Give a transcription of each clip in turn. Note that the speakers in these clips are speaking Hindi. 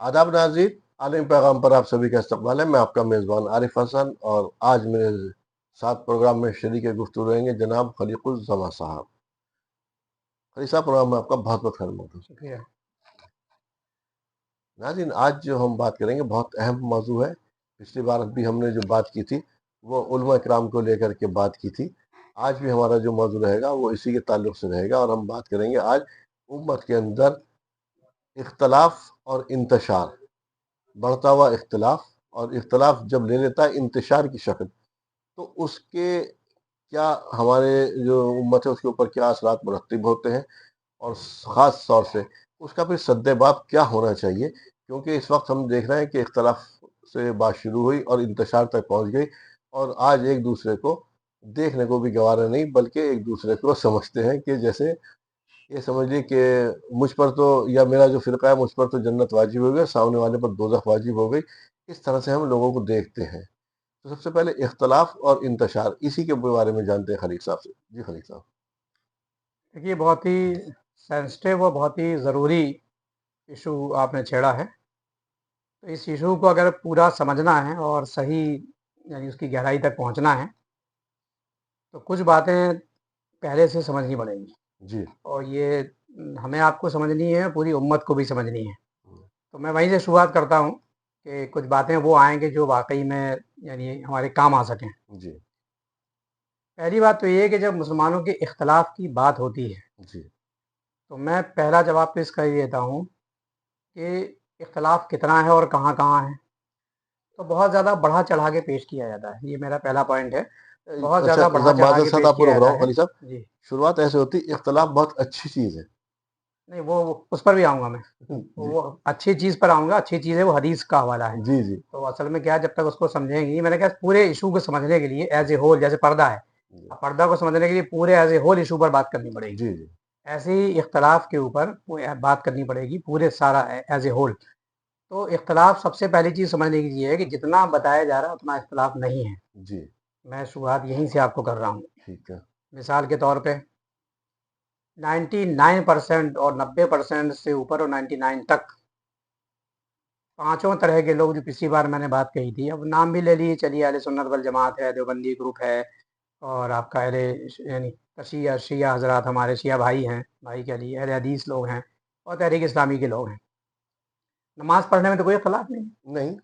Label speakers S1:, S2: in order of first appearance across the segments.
S1: आदाब नाज़रीन, आलिम पैगाम पर आप सभी का इस्तकबाल है। मैं आपका मेज़बान आरिफ हसन और आज मेरे साथ प्रोग्राम में शरीक गुफ्तगू रहेंगे जनाब खलीकुज़्ज़मा साहब। खली साहब, प्रोग्राम में आपका बहुत बहुत खैर मकदम।
S2: शुक्रिया।
S1: नाज़रीन, आज जो हम बात करेंगे बहुत अहम मौजू है। पिछली बार भी हमने जो बात की थी वो उलमा इकराम को लेकर के बात की थी। आज भी हमारा जो मौजू रहेगा वो इसी के ताल्लुक से रहेगा और हम बात करेंगे आज उम्मत के अंदर इख्तलाफ और इंतशार, बढ़ता हुआ इख्तलाफ, और इख्तलाफ जब ले लेता है इंतशार की शक्ल तो उसके क्या हमारे जो उम्मत है उसके ऊपर क्या असरात मुरतब होते हैं, और ख़ास तौर से उसका फिर सद्देबाब क्या होना चाहिए। क्योंकि इस वक्त हम देख रहे हैं कि इख्तलाफ से बात शुरू हुई और इंतशार तक पहुंच गई, और आज एक दूसरे को देखने को भी गवारा नहीं बल्कि एक दूसरे को समझते हैं कि जैसे ये समझ लीजिए कि मुझ पर तो, या मेरा जो फ़िरका है मुझ पर तो जन्नत वाजिब हो गई, सामने वाले पर दोज़ख वाजिब हो गई। इस तरह से हम लोगों को देखते हैं। तो सबसे पहले इख्तलाफ और इंतशार, इसी के बारे में जानते हैं खलीक साहब से। जी खलीक साहब।
S2: देखिए, बहुत ही सेंसिटिव और बहुत ही ज़रूरी इशू आपने छेड़ा है। तो इस इशू को अगर पूरा समझना है और सही यानी उसकी गहराई तक पहुंचना है तो कुछ बातें पहले से समझनी पड़ेंगी।
S1: जी।
S2: और ये हमें आपको समझनी है, पूरी उम्मत को भी समझनी है।
S1: हम्म,
S2: तो मैं वहीं से शुरुआत करता हूँ कि कुछ बातें वो आएंगे जो वाकई में यानी हमारे काम आ सकें।
S1: जी।
S2: पहली बात तो ये है कि जब मुसलमानों के इख्तलाफ की बात होती है
S1: जी।
S2: तो मैं पहला जवाब तो इसका ये देता हूँ कि इख्तलाफ कितना है और कहाँ-कहाँ है। तो बहुत ज़्यादा बढ़ा चढ़ा के पेश किया जाता है, ये मेरा पहला पॉइंट है। बहुत
S1: अच्छा
S2: ज़्यादा बढ़ा
S1: साहब,
S2: चढ़ा
S1: माज़रत
S2: के
S1: साथ
S2: पेश
S1: आपको
S2: किया
S1: रोक रहा
S2: जाता
S1: हूँ
S2: है।
S1: खलीक साहब।
S2: जी,
S1: शुरुआत ऐसे होती, इख्तलाफ बहुत अच्छी चीज़ है।
S2: नहीं वो उस पर भी आऊँगा मैं।
S1: जी।
S2: वो अच्छी चीज़ पर आऊँगा, अच्छी चीज़ है वो हदीस का हवाला है।
S1: जी। जी।
S2: तो असल में क्या है, जब तक उसको समझेंगी, मैंने कहा पूरे इशू को समझने के लिए एज़ ए होल, जैसे पर्दा है,
S1: जी।
S2: अब पर्दा को समझने के लिए पूरे एज़ ए होल इशू पर बात करनी पड़ेगी।
S1: जी। जी।
S2: ऐसे ही इख्तलाफ के ऊपर बात करनी पड़ेगी पूरे सारा एज़ ए होल। तो इख्तलाफ सबसे पहली चीज़ समझने की ये है कि जितना बताया जा रहा है उतना इख्तलाफ नहीं है।
S1: जी।
S2: मैं शुरुआत यहीं से आपको कर रहा हूँ।
S1: ठीक है।
S2: मिसाल के तौर पे 99% और 90% से ऊपर और 99 तक पांचों तरह के लोग, जो पिछली बार मैंने बात कही थी, अब नाम भी ले लिए चलिए, अहले सुन्नत वल जमात है, देवबंदी ग्रुप है, और आपका अहले यानी शिया शिया हजरात, हमारे शिया भाई हैं, भाई कह लिए, अहले हदीस लोग हैं, और तहरीक इस्लामी के लोग हैं। नमाज पढ़ने में तो कोई इख्तलाफ नहीं,
S1: नहीं।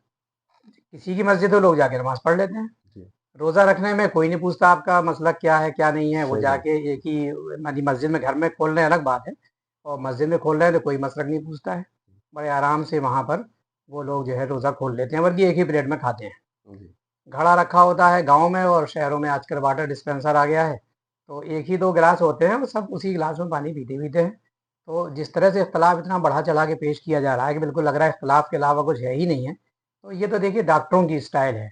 S2: किसी की मस्जिद में लोग जाके नमाज पढ़ लेते हैं।
S1: जी।
S2: रोज़ा रखने में कोई नहीं पूछता आपका मसलक क्या है क्या नहीं है, वो
S1: सही बात।
S2: जाके एक ही यानी मस्जिद में, घर में खोल रहे हैं अलग बात है, और मस्जिद में खोल रहे हैं तो कोई मसलक नहीं पूछता है। बड़े आराम से वहाँ पर वो लोग जो है रोज़ा खोल लेते हैं, बल्कि एक ही प्लेट में खाते हैं।
S1: जी।
S2: घड़ा रखा होता है गाँव में, और शहरों में आजकल वाटर डिस्पेंसर आ गया है, तो एक ही दो गिलास होते हैं, वो सब उसी गिलास में पानी पीते पीते हैं। तो जिस तरह से इख्तलाफ इतना बढ़ा चढ़ा के पेश किया जा रहा है कि बिल्कुल लग रहा है इख्तलाफ के अलावा कुछ है ही नहीं है, तो ये तो देखिए डॉक्टरों की स्टाइल है।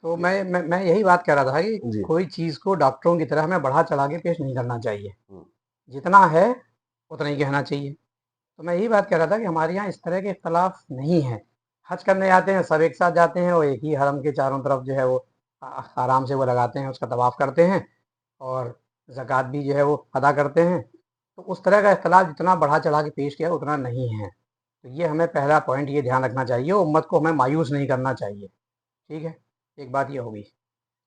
S2: तो मैं यही बात कह रहा था कि
S1: जी।
S2: कोई चीज़ को डॉक्टरों की तरह हमें बढ़ा चढ़ा के पेश नहीं करना चाहिए।
S1: हम्म,
S2: जितना है उतना ही कहना चाहिए। तो मैं यही बात कह रहा था कि हमारे यहाँ इस तरह के इख्तलाफ नहीं है। हज करने जाते हैं, सब एक साथ जाते हैं, और एक ही हरम के चारों तरफ जो है वो आराम से वो लगाते हैं, उसका तवाफ़ करते हैं, और ज़कात भी जो है वो अदा करते हैं। तो उस तरह का इख्तलाफ जितना बढ़ा चढ़ा के पेश किया उतना नहीं है। तो ये हमें पहला पॉइंट ये ध्यान रखना चाहिए, उम्मत को हमें मायूस नहीं करना चाहिए। ठीक है? एक बात ये हो गई।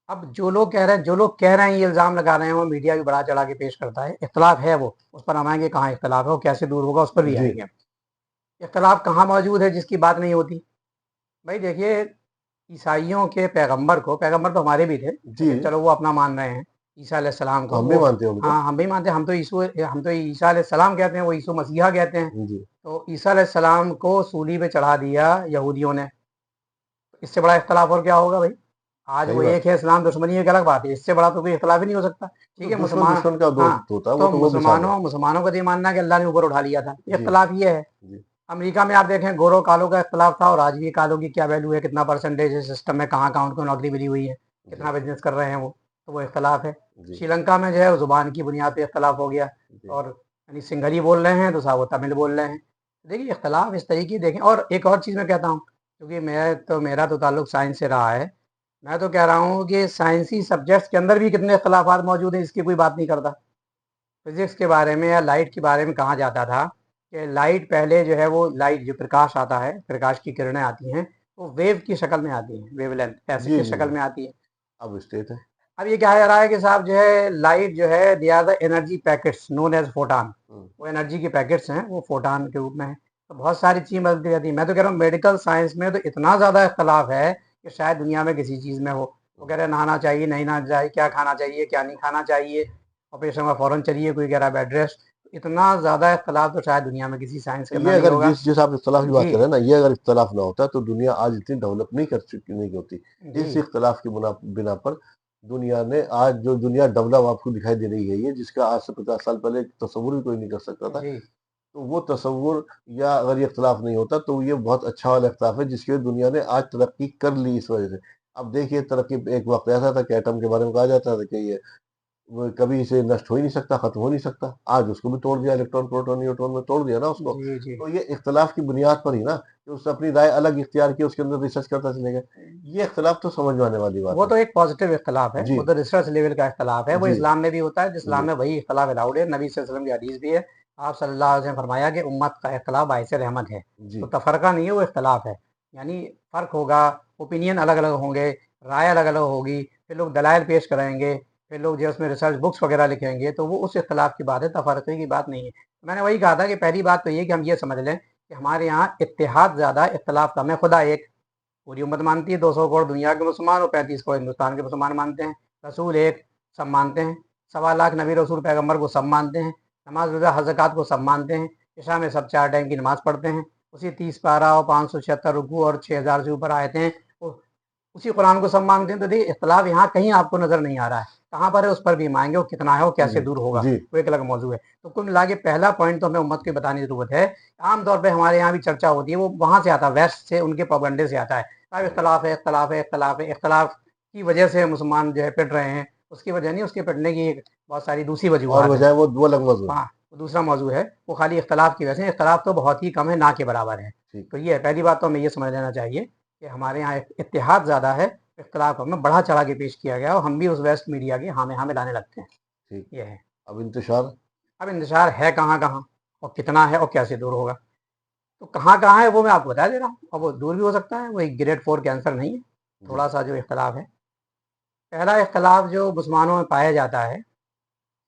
S2: अब जो लोग कह रहे हैं, ये इल्ज़ाम लगा रहे हैं, वो मीडिया भी बढ़ा चढ़ा के पेश करता है। इख्तलाफ है वो, उस पर हम आएँगे कहाँ इख्तलाफ है, वो कैसे दूर होगा, उस पर भी
S1: जी।
S2: आएँगे। इख्तलाफ कहाँ मौजूद है जिसकी बात नहीं होती? भाई देखिए, ईसाइयों के पैगंबर को, पैगंबर तो हमारे भी थे,
S1: जी।
S2: लेकिन चलो वो अपना मान रहे हैं, ईसा अलैहिस्सलाम
S1: तो
S2: को
S1: हम भी
S2: वो,
S1: मानते हैं उनको।
S2: हाँ, हम भी मानते हैं, हम तो ईसा अलैहिस्सलाम कहते हैं, वो यीशु मसीहा कहते हैं।
S1: जी।
S2: तो ईसा अलैहिस्सलाम को सूली पे चढ़ा दिया यहूदियों ने, इससे बड़ा इख्तलाफ और क्या होगा भाई? आज
S1: सही
S2: वो
S1: बात।
S2: एक है, इस्लाम दुश्मनी एक अलग बात है, इससे बड़ा तो कोई इख्तलाफ ही नहीं हो सकता।
S1: तो
S2: ठीक है,
S1: दुश्मन
S2: मुसलमान,
S1: दुश्मन का
S2: हाँ,
S1: दोस्त होता है, वो
S2: तो
S1: तो वो भी साफ बात।
S2: मुसलमानों का तो ये मानना है कि अल्लाह ने ऊपर उठा लिया था, ये
S1: जी।
S2: इख्तलाफ ये है।
S1: जी।
S2: अमेरिका में आप देखें, गोरों कालों का इख्तलाफ था, और आज भी कालों की क्या वैल्यू है, कितना परसेंटेज है सिस्टम में, कहाँ कहाँ उनको नौकरी मिली हुई है,
S1: जी।
S2: कितना बिजनेस कर रहे हैं वो, तो वो इख्तलाफ है।
S1: जी।
S2: श्रीलंका में जो है ज़ुबान की बुनियाद पे इख्तलाफ हो गया,
S1: जी।
S2: और यानी सिंघली बोल रहे हैं तो साहब वो तमिल बोल रहे हैं। देखिए इख्तलाफ इस तरीके देखें, और एक और चीज़ मैं कहता हूँ, क्योंकि मेरा तो ताल्लुक साइंस से रहा है, मैं तो कह रहा हूँ कि साइंसी सब्जेक्ट्स के अंदर भी कितने इख्तलाफात मौजूद हैं, इसकी कोई बात नहीं करता। फिजिक्स के बारे में या लाइट के बारे में कहा जाता था कि लाइट पहले जो है वो लाइट जो प्रकाश आता है, प्रकाश की किरणें आती हैं, वो वेव की शक्ल में आती हैं, वेवलेंथ ऐसे
S1: जी
S2: की
S1: जी
S2: शक्ल
S1: जी।
S2: में आती है।
S1: अब स्टेट है।
S2: अब ये क्या है रहा है कि साहब जो है लाइट जो है they are the energy packets known as photon.
S1: Hmm.
S2: वो एनर्जी के पैकेट्स हैं, वो फोटान के रूप में है। तो बहुत सारी चीज़ बदलती रहती है। मैं तो कह रहा हूँ मेडिकल साइंस में तो इतना ज़्यादा इख्तलाफ है कि शायद दुनिया में किसी चीज़ में हो। वो कह रहे हैं नहाना चाहिए, नहीं नहाना चाहिए, क्या खाना चाहिए, क्या नहीं खाना चाहिए, ऑपरेशन में फ़ौरन चलिए, कोई कह रहा है बेड रेस्ट। इतना ज़्यादा इख्तलाफ तो शायद दुनिया में किसी साइंस के
S1: ये
S2: अंदर नहीं
S1: अगर
S2: होगा।
S1: जिस आप इख्तलाफ की बात
S2: जी,
S1: कर रहे हैं ना, ये अगर इख्तलाफ ना होता तो दुनिया आज इतनी डेवलप नहीं कर चुकी नहीं होती।
S2: जी,
S1: इस इख्तलाफ की बिना पर दुनिया ने आज जो दुनिया डेवलप आपको दिखाई दे रही है, ये जिसका आज से 50 साल पहले तस्वुर भी कोई नहीं कर सकता था।
S2: जी,
S1: तो वो तस्वुर या अगर ये इख्तलाफ नहीं होता तो ये बहुत अच्छा वाला इख्तलाफ है जिसकी वजह से दुनिया ने आज तरक्की कर ली इस वजह से। अब देखिए तरक्की एक वक्त ऐसा था कि एटम के बारे में कहा जाता था कि ये वो कभी इसे नष्ट हो ही नहीं सकता, खत्म हो नहीं सकता। आज उसको भी तोड़ दिया, इलेक्ट्रॉन, प्रोटॉन, न्यूट्रॉन में तोड़ दिया ना उसको।
S2: जी, जी।
S1: तो ये इख्तलाफ की बुनियाद पर ही ना कि उसने अपनी राय अलग इख्तियार की, उसके अंदर रिसर्च करता चलेगा। ये इख्तलाफ तो समझ में आने वाली बात
S2: वो
S1: है।
S2: तो एक पॉजिटिव इख्तलाफ है,
S1: जी,
S2: वो तो रिसर्च लेवल का इख्तलाफ है, वो
S1: जी,
S2: इस्लाम में भी होता है, इस्लाम
S1: जी,
S2: में वही इख्तलाफ अलाउड है, नबी सल्लल्लाहु अलैहि वसल्लम की हदीस भी है। आप सल्लल्लाहु अलैहि वसल्लम ने फरमाया कि उम्मत का इख्तलाफ बाइस रहमत है। तो
S1: जी,
S2: तफरका नहीं है, वो इख्तलाफ है। यानी फ़र्क होगा, ओपिनियन अलग-अलग होंगे, राय अलग-अलग होगी, फिर लोग दलाइल पेश करेंगे, फिर लोग जो है उसमें रिसर्च बुक्स वगैरह लिखेंगे, तो वो उस इख्तलाफ की बात है, तफरके की बात नहीं है। मैंने वही कहा था कि पहली बात तो ये कि हम ये समझ लें कि हमारे यहाँ इत्तेहाद ज़्यादा, इख्तलाफ कम है। खुदा एक, पूरी उम्मत मानती है, 200 करोड़ दुनिया के मुसलमान और 35 करोड़ हिंदुस्तान के मुसलमान मानते हैं। रसूल एक, सब मानते हैं। 1.25 लाख नबी रसूल पैगंबर को सब मानते हैं। नमाज रोज़ा हज ज़कात को सब मानते हैं। इशा में सब 4 टाइम की नमाज पढ़ते हैं। उसी 30 पारा और 576 रुकू और 6000 से ऊपर आयते हैं, उसी कुरान को सब मानते हैं। तो देखिए इख्तलाफ यहाँ कहीं आपको नज़र नहीं आ रहा है। कहाँ पर है उस पर भी हम आएंगे, वो कितना है, वो कैसे
S1: जी,
S2: दूर होगा,
S1: जी,
S2: वो एक अलग मौजू है। तो कुल मिला के पहला पॉइंट तो हमें उम्मत को बताने की जरूरत है। आमतौर पर हमारे यहाँ भी चर्चा होती है, वो वहाँ से आता है, वेस्ट से, उनके प्रोपेगेंडे से आता है। अब इख्तलाफ है, इख्तलाफ है, इख्तलाफ है, इख्तलाफ की वजह से मुसलमान जो है पिट रहे हैं, उसकी वजह नहीं, उसके पिटने की एक बहुत सारी दूसरी
S1: और
S2: वजूहत है।
S1: वजह वो अलग मौजूद है।
S2: हाँ, वो दूसरा मौजू है, वो खाली इख्तलाफ की वजह से। इख्तलाफ तो बहुत ही कम है, ना के बराबर है।
S1: ठीक,
S2: तो ये है पहली बात, तो हमें ये समझ लेना चाहिए कि हमारे यहाँ इत्तेहाद ज़्यादा है, इख्तलाफ हमें बढ़ा चढ़ा के पेश किया गया और हम भी उस वेस्ट मीडिया के हाँ में लाने लगते हैं।
S1: ठीक।
S2: ये है।
S1: अब इंतशार।
S2: अब इंतजार है कहाँ कहाँ, और कितना है, और कैसे दूर होगा। तो कहाँ कहाँ है वो मैं आपको बता दे रहा हूँ, और वो दूर भी हो सकता है, वो एक ग्रेड 4 कैंसर नहीं है।
S1: जी,
S2: थोड़ा सा जो इख्तलाफ है, पहला इख्तलाफ जो मुसलमानों में पाया जाता है,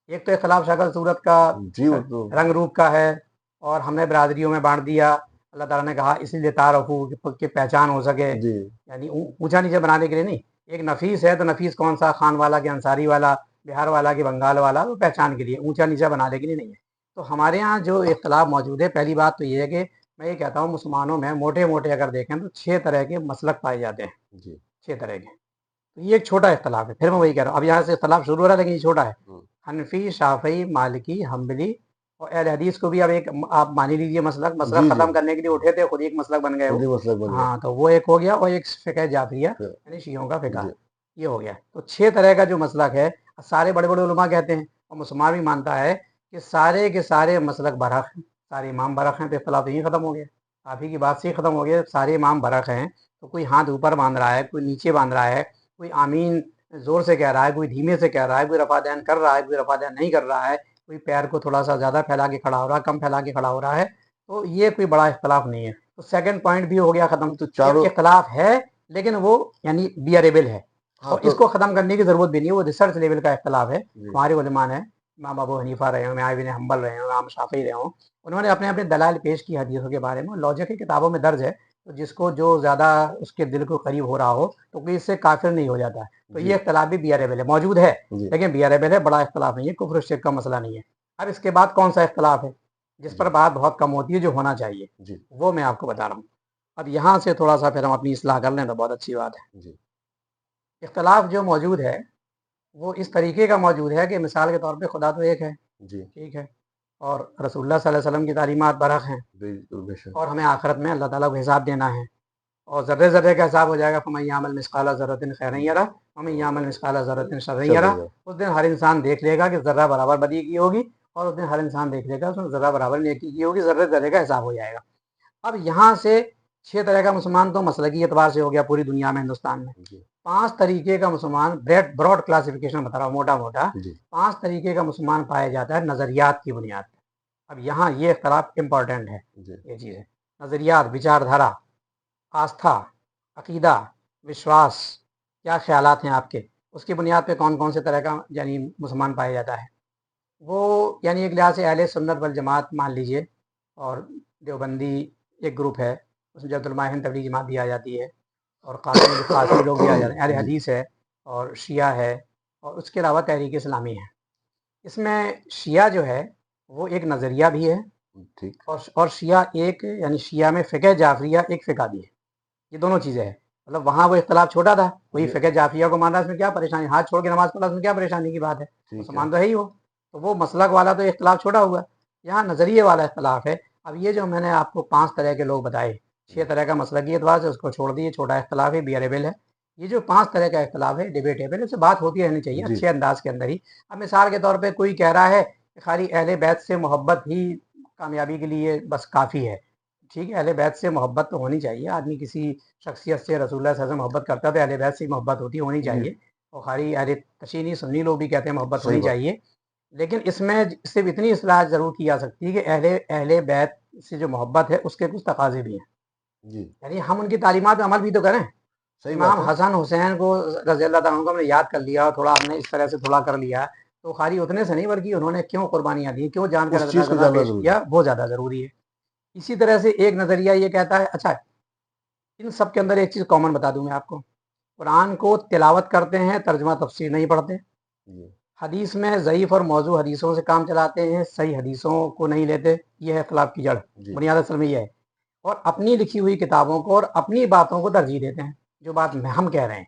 S2: एक तो इख्तलाफ शक्ल सूरत का,
S1: जी, वो तो
S2: रंग रूप का है, और हमने बरादरियों में बांट दिया। अल्लाह ताला ने कहा इसीलिए तारफ़ू कि पहचान हो सके,
S1: जी,
S2: यानी ऊंचा नीचे बनाने के लिए नहीं। एक नफीस है तो नफीस कौन सा, खान वाला कि अंसारी वाला, बिहार वाला कि बंगाल वाला, वो पहचान के लिए, ऊंचा नीचा बनाने के लिए नहीं है। तो हमारे यहाँ जो इख्तलाफ मौजूद है, पहली बात तो ये है कि मैं ये कहता हूँ मुसलमानों में मोटे मोटे अगर देखें तो 6 तरह के मसलक पाए जाते हैं।
S1: जी,
S2: 6 तरह के। तो ये एक छोटा इख्तलाफ है, फिर मैं वही कह रहा हूँ, अब यहाँ से इख्तलाफ शुरू हो रहा है लेकिन ये छोटा है।
S1: हुँ,
S2: हनफी, शाफी, मालिकी, हम्बली और अहले हदीस को भी अब एक आप मान ही लीजिए मसलक, मसलक
S1: जी, जी,
S2: ख़त्म करने के लिए उठे थे, खुद ही एक मसलक बन गए
S1: खुद
S2: वो।
S1: ही मसलक बन गया।
S2: हाँ, तो वो एक हो गया, और एक फ़िक़्ह जाफ़रिया
S1: फिर
S2: यानी शियों का फ़िक़्ह,
S1: जी,
S2: ये हो गया। तो 6 तरह का जो मसलक है, सारे बड़े-बड़े उलमा कहते हैं, और मुसलमान भी मानता है कि सारे के सारे मसलक बरहक हैं, सारे इमाम बरहक हैं, तो इख्तलाफ यहीं ख़त्म हो गया। आप ही की बात से ही ख़त्म हो गया, सारे इमाम बरहक हैं। तो कोई हाथ ऊपर बाँध रहा है, कोई नीचे बाँध रहा है, कोई आमीन ज़ोर से कह रहा है, कोई धीमे से कह रहा है, कोई रफ़ा दैन कर रहा है, कोई रफ़ा दैन नहीं कर रहा है, कोई पैर को थोड़ा-सा ज़्यादा फैला के खड़ा हो रहा है, कम फैला के खड़ा हो रहा है। तो ये कोई बड़ा इख्तलाफ नहीं है। तो सेकंड पॉइंट भी हो गया ख़त्म।
S1: वो तो
S2: एक
S1: चारों।
S2: इख्तलाफ है, लेकिन वो यानी बियरेबल है,
S1: हाँ,
S2: और
S1: तो
S2: इसको ख़त्म करने की ज़रूरत भी नहीं है, वो रिसर्च लेवल का इख्तलाफ है।
S1: जी,
S2: हमारे उलमा ने, इमाम अबू हनीफ़ा रहे हों, इमाम इब्न हम्बल रहे हों, इमाम शाफ़िई रहे हों, उन्होंने अपने-अपने दलाइल पेश की हदीसों के बारे में, लॉजिक की किताबों में दर्ज है। तो जिसको जो ज़्यादा उसके दिल को करीब हो रहा हो, तो कोई इससे काफ़िर नहीं हो जाता है। तो ये
S1: जी,
S2: इख्तलाफ भी बियरेबल है, मौजूद है,
S1: जी,
S2: लेकिन बियरेबल है, बड़ा इख्तलाफ नहीं है, कुफ्र शिर्क का मसला नहीं है। अब इसके बाद कौन सा इख्तलाफ है, जिस
S1: जी,
S2: पर बात बहुत कम होती है, जो होना चाहिए,
S1: जी,
S2: वो मैं आपको बता रहा हूँ। अब यहाँ से थोड़ा-सा फिर हम अपनी इस्लाह कर लें तो बहुत अच्छी बात है।
S1: जी,
S2: इख्तलाफ जो मौजूद है, वो इस तरीके का मौजूद है कि मिसाल के तौर पे खुदा तो एक है,
S1: जी,
S2: ठीक है, और रसूलुल्लाह सल्लल्लाहु अलैहि वसल्लम की तालीमात बरहक हैं,
S1: बिल्कुल, बेशक।
S2: और हमें आखिरत में अल्लाह ताला को हिसाब देना है, और ज़र्रे-ज़र्रे का हिसाब हो जाएगा। फमन यअमल मिस्काला ज़र्रतिन खैरन
S1: हुँ,
S2: यरा वमन यअमल मिस्काला ज़र्रतिन शर्रन
S1: चल
S2: यरा।
S1: रही है।
S2: उस दिन हर इंसान देख लेगा कि ज़र्रा बराबर बदी की होगी, और उस दिन हर इंसान देख लेगा उसमें ज़र्रा बराबर नेकी की होगी, ज़र्रे-ज़र्रे का हिसाब हो जाएगा। अब यहाँ से 6 तरह का मुसलमान तो मसलकी एतबार से हो गया पूरी दुनिया में, हिंदुस्तान में।
S1: जी,
S2: 5 तरीके का मुसलमान, ब्रॉड क्लासिफिकेशन बता रहा हूँ, मोटा-मोटा,
S1: जी,
S2: 5 तरीके का मुसलमान पाया जाता है नज़रियात की बुनियाद पर। अब यहाँ ये इख्तलाफ इम्पॉर्टेंट है,
S1: जी
S2: ये चीज़ है। नज़रियात, विचारधारा, आस्था, अकीदा, विश्वास, क्या ख़्यालात हैं आपके, उसकी बुनियाद पे कौन-कौन से तरह का यानी मुसलमान पाया जाता है। वो यानी एक लिहाज से अहले सुन्नत वल जमात मान लीजिए, और देवबंदी एक ग्रुप है, उसमें जमात उलमा हिंद तबलीगी जमात भी आ जाती है, और कासमी लोग भी आ जाते हैं, अहले
S1: जी
S2: हदीस है, और शिया है, और उसके अलावा तहरीक इस्लामी है। इसमें शिया जो है वो एक नज़रिया भी है,
S1: ठीक।
S2: और शिया एक यानी शिया में फ़िक़ह जाफ़रिया एक फ़िक़ा भी है। ये दोनों चीज़ें हैं। मतलब वहाँ वो इख्तलाफ छोटा था, कोई
S1: ये
S2: फ़िक़ह जाफ़रिया को मान रहा है, इसमें क्या परेशानी, हाथ छोड़ के नमाज़ पढ़ा, उसमें क्या परेशानी की बात है,
S1: ठीक है।
S2: मुसलमान तो है ही वो। तो वो मसलक वाला तो इख्तलाफ छोटा हुआ, यहाँ नज़रिए वाला इख्तलाफ है। अब ये जो मैंने आपको 5 तरह के लोग बताए, 6 तरह का मसलकी एतबार से उसको छोड़ दिए, छोटा इख्तलाफ है, बियरेबल है। ये जो 5 तरह का इख्तलाफ है, डिबेटेबल है, इससे बात होती रहनी चाहिए
S1: जी
S2: अच्छे अंदाज़ के अंदर ही। अब मिसाल के तौर पे कोई कह रहा है कि खाली अहले बैत से मोहब्बत ही कामयाबी के लिए बस काफ़ी है। ठीक है, अहले बैत से मोहब्बत तो होनी चाहिए, आदमी किसी शख्सियत से, रसूलुल्लाह सल्लल्लाहु अलैहि वसल्लम मोहब्बत करता है तो अहले बैत से मोहब्बत होनी
S1: जी
S2: चाहिए, और खाली अहले तशीनी सुन्नी लोग भी कहते हैं मोहब्बत
S1: सही
S2: होनी
S1: बात।
S2: चाहिए। लेकिन इसमें सिर्फ इतनी इस्लाह ज़रूर की जा सकती है कि अहले अहले बैत से जो मोहब्बत है उसके कुछ तकाज़े भी हैं,
S1: जी
S2: यानी हम उनकी तालीमात पे अमल भी तो करें।
S1: सही बात
S2: इमाम
S1: है।
S2: हसन हुसैन को रज़ियल्लाहु ताला अन्हु को हमने याद कर लिया, थोड़ा हमने इस तरह से थोड़ा कर लिया, तो खाली उतने से नहीं, बल्कि उन्होंने क्यों कुर्बानियाँ दी, क्यों जान का
S1: उस चीज़ को
S2: नज़राना
S1: जानना
S2: पेश
S1: ज़रूरी
S2: किया,
S1: है।
S2: वो ज़्यादा ज़रूरी है। इसी तरह से एक नज़रिया ये कहता है, अच्छा इन सब के अंदर एक चीज़ कॉमन बता दूँ मैं आपको, कुरान को तिलावत करते हैं, तर्जुमा तफसीर नहीं पढ़ते।
S1: जी
S2: हदीस में ज़ईफ़ और मौजू हदीसों से काम चलाते हैं, सही हदीसों को नहीं लेते, ये है इख्तिलाफ़ की जड़,
S1: जी
S2: बुनियाद असल में ये है। और अपनी लिखी हुई किताबों को और अपनी बातों को तरजीह देते हैं, जो बात हम कह रहे हैं।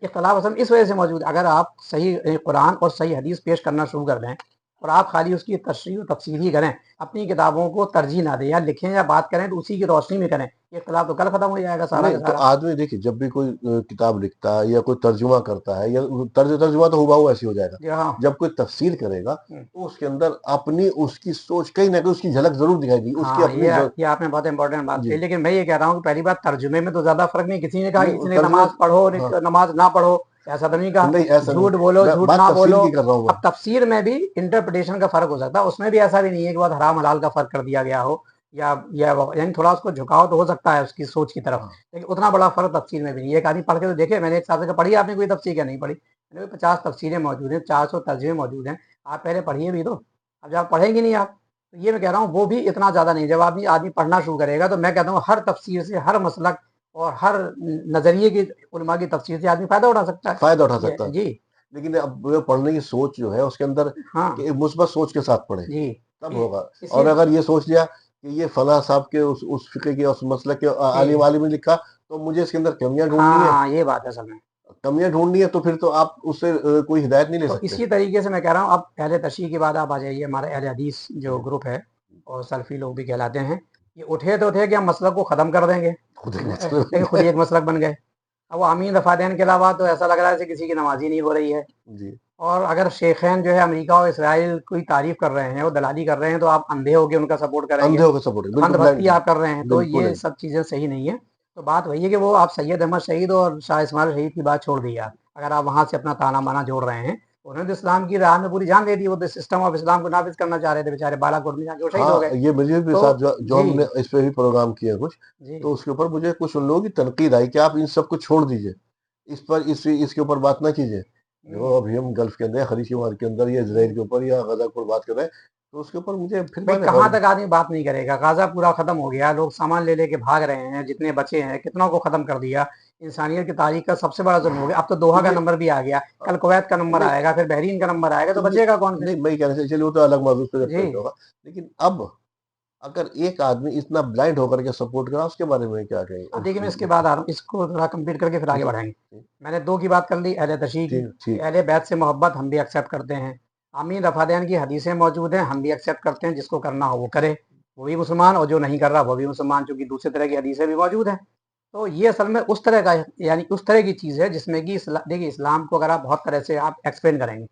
S2: इख्तिलाफ़ असल में इस वजह से मौजूद है, अगर आप सही कुरान और सही हदीस पेश करना शुरू कर दें और आप खाली उसकी तशरीह और तफसीर ही करें, अपनी किताबों को तरजीह ना दें, या लिखें या बात करें तो उसी की रोशनी में करें, ये इख्तिलाफ़ तो कल ख़त्म हो जाएगा सारा का
S1: नहीं तो
S2: सारा।
S1: आदमी देखिए जब भी कोई किताब लिखता है या कोई तर्जुमा करता है या तर्जुमा तो हुबहू ऐसे ही हो जाएगा।
S2: जी हाँ।
S1: जब कोई तफसीर करेगा
S2: हुँ।
S1: तो उसके अंदर अपनी उसकी सोच कहीं न कहीं उसकी झलक ज़रूर दिखाई देगी। उसकी
S2: हाँ,
S1: अपनी ज
S2: ये आपने बहुत इम्पोर्टेंट बात
S1: जी,
S2: कही, लेकिन मैं ये कह रहा हूँ कि पहली बात तर्जुमे में तो ज़्यादा फ़र्क नहीं, किसी ने कहा कि
S1: नहीं
S2: किसी ने
S1: तर्जुमे
S2: नमाज़ पढ़ो और
S1: हाँ,
S2: एक नमाज़ ना पढ़ो, ऐसा तो नहीं कहा।
S1: नहीं ऐसा नहीं।
S2: झूठ बोलो,
S1: मैं
S2: झूठ
S1: बात
S2: ना
S1: तफसीर
S2: बोलो।
S1: की कर रहा हूँ मैं।
S2: अब तफ़सीर में भी इंटरप्रिटेशन का फ़र्क हो सकता है, उसमें भी ऐसा भी नहीं है कि बहुत हराम हलाल का फ़र्क कर दिया गया हो, या यानी थोड़ा उसको झुकाव तो हो सकता है उसकी सोच की तरफ,
S1: हाँ,
S2: लेकिन उतना बड़ा फ़र्क तफ़सीर में भी नहीं है। एक आदमी पढ़ के तो देखे, मैंने एक साहब से कहा, पढ़ी आपने कोई तफ़सीर? क्या नहीं पढ़ी? मैंने कहा 50 तफ़सीरें मौजूद हैं, 400 तर्जुमे मौजूद हैं, आप पहले पढ़िए भी तो। अब जब आप पढ़ेंगे नहीं आप, तो ये मैं कह रहा हूँ वो भी इतना ज़्यादा नहीं। जब आदमी आदमी पढ़ना शुरू करेगा तो मैं कहता हूँ हर तफसीर से, हर मसलक और हर नज़रिए की उलमा की तफसीर से आदमी फ़ायदा उठा सकता है।
S1: फ़ायदा उठा
S2: ये
S1: सकता है।
S2: जी,
S1: लेकिन अब वो पढ़ने की सोच जो है उसके अंदर
S2: हाँ,
S1: कि मुस्बत सोच के साथ पढ़े,
S2: जी।
S1: तब
S2: इ
S1: होगा।
S2: इसी
S1: और अगर ये सोच लिया कि ये फलाँ साहब के उस फ़िक़्ह के उस मसलक के आलिम
S2: जी,
S1: वालिम ने लिखा, तो मुझे इसके अंदर कमियाँ ढूँढनी है।
S2: हाँ, ये बात है असल में।
S1: कमियाँ ढूँढनी है तो फिर तो आप उससे कोई हिदायत नहीं ले
S2: तो
S1: सकते।
S2: इसी तरीके से मैं कह रहा हूँ, अब अहले तशरीह के बाद आप आ जाइए, हमारे अहले हदीस जो
S1: जी,
S2: ग्रुप है और सलफ़ी लोग भी कहलाते हैं, ये उठे तो थे कि हम मसलक को ख़त्म कर देंगे,
S1: खुद एक मसला बन
S2: लेकिन खुद ही
S1: गया।
S2: एक मसलक बन गए। अब वो आमीन रफ़ादैन के अलावा तो ऐसा लग रहा है जैसे किसी की नमाज़ ही नहीं हो रही है।
S1: जी,
S2: और अगर शेखैन जो है अमेरिका और इसराइल की तारीफ़ कर रहे हैं और दलाली कर रहे हैं, तो आप अंधे होके उनका सपोर्ट करेंगे,
S1: अंधे होकर सपोर्ट है,
S2: तो
S1: बिल्कुल
S2: अंधभक्ति
S1: ब्लाइंड
S2: आप कर रहे हैं, तो
S1: बिल्कुल
S2: ये
S1: है।
S2: सब चीज़ें सही नहीं है। तो बात वही है कि वो आप सैयद अहमद शहीद और शाह इस्माइल शहीद की बात छोड़ दीजिए आप। अगर आप वहाँ से अपना ताना-बाना जोड़ रहे हैं, उन्होंने तो इस्लाम की राह में पूरी जान दे दी, वो तो सिस्टम ऑफ इस्लाम को नाफ़िज़ करना चाह रहे थे बेचारे, बालाकोट में जाके वो शहीद हो
S1: हाँ,
S2: गए।
S1: ये मुझे भी साथ
S2: तो
S1: जो
S2: जी,
S1: हमने इस पे भी प्रोग्राम किए कुछ,
S2: जी,
S1: तो उसके ऊपर मुझे कुछ उन लोगों की तनकीद आई कि आप इन सब को छोड़ दीजिए। इस पर इसके ऊपर बात ना कीजिए। जो
S2: हुँ।
S1: अभी हम गल्फ़ के अंदर या खलीज के महार के अंदर या इज़राइल
S2: हुँ।
S1: के ऊपर या गज़ा के ऊपर बात कर रहे हैं, तो उसके ऊपर मुझे फिर
S2: भाई
S1: मैंने
S2: कहाँ
S1: गौर
S2: तक आदमी बात नहीं करेगा, गाज़ा पूरा ख़त्म हो गया, लोग सामान ले लेके भाग रहे हैं, जितने बचे हैं, कितनों को ख़त्म कर दिया। इंसानियत की तारीख़ का सबसे बड़ा ज़ुल्म हो गया। अब तो दोहा का
S1: देखिए
S2: नंबर भी आ गया,
S1: अ,
S2: कल कुवैत का नंबर
S1: नहीं
S2: आएगा, फिर बहरीन का नंबर आएगा,
S1: तो
S2: तो
S1: ये
S2: बचेगा कौन फिर?
S1: नहीं मैं ये कहना चाहिए चलिए वो तो अलग मौज़ू पे
S2: जी।
S1: चर्चा होगा। लेकिन अब अगर एक आदमी इतना ब्लाइंड होकर के सपोर्ट करा उसके बारे में क्या कहेंगे?
S2: अब
S1: उस
S2: देखिए मैं इसके बाद आ रहा हूँ, इसको थोड़ा कंप्लीट करके फिर आगे
S1: जी,
S2: बढ़ाएँगे।
S1: जी,
S2: मैंने 2 की बात कर ली, अहले तशरीह की,
S1: ठीक
S2: कि
S1: ठीक,
S2: अहले बैत से मोहब्बत हम भी एक्सेप्ट करते हैं। आमीन रफ़ादैन की हदीसें मौजूद हैं, हम भी एक्सेप्ट करते हैं, जिसको करना हो वो करे, वो भी मुसलमान, और जो नहीं कर रहा वो भी मुसलमान, चूँकि दूसरे तरह की हदीसें भी मौजूद हैं। तो ये असल में उस तरह का, यानी उस तरह की चीज़ है जिसमें कि देखिए इस्लाम को अगर आप बहुत तरह से आप एक्सप्लेन करेंगे,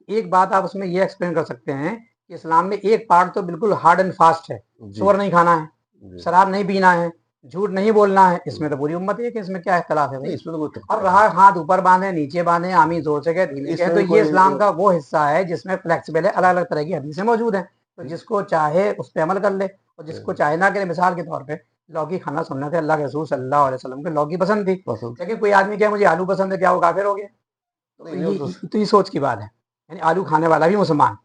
S2: एक बात आप उसमें ये एक्सप्लेन कर सकते हैं कि इस्लाम में एक पार्ट तो बिल्कुल हार्ड एंड फास्ट है,
S1: जी,
S2: सुअर नहीं खाना है,
S1: जी,
S2: शराब नहीं पीना है, झूठ नहीं बोलना है,
S1: हुँ।
S2: इसमें तो पूरी उम्मत है कि इसमें क्या इख्तलाफ है
S1: नहीं
S2: भाई।
S1: इसमें तो कोई
S2: और
S1: हाँ,
S2: रहा हाथ ऊपर बांधे, नीचे बांधे, आमीन जोर से कहे, धीमे कहे,
S1: इसमें
S2: तो
S1: भी
S2: ये
S1: कोई
S2: इस्लाम का वो हिस्सा है जिसमें फ्लेक्सिबल है, अलग अलग तरह की हदीसें मौजूद हैं। तो जिसको चाहे उस पर अमल कर ले और जिसको चाहे ना करे। मिसाल के तौर पे लौकी खाना सुन्नत है, अल्लाह के रसूल सल्लल्लाहु अलैहि वसल्लम को लौकी पसंद थी,
S1: पसंद
S2: लेकिन कोई आदमी क्या मुझे आलू पसंद है, क्या वो काफिर हो गया? तो
S1: नहीं, नहीं,
S2: ये सोच की बात है। यानी आलू खाने वाला भी मुसलमान,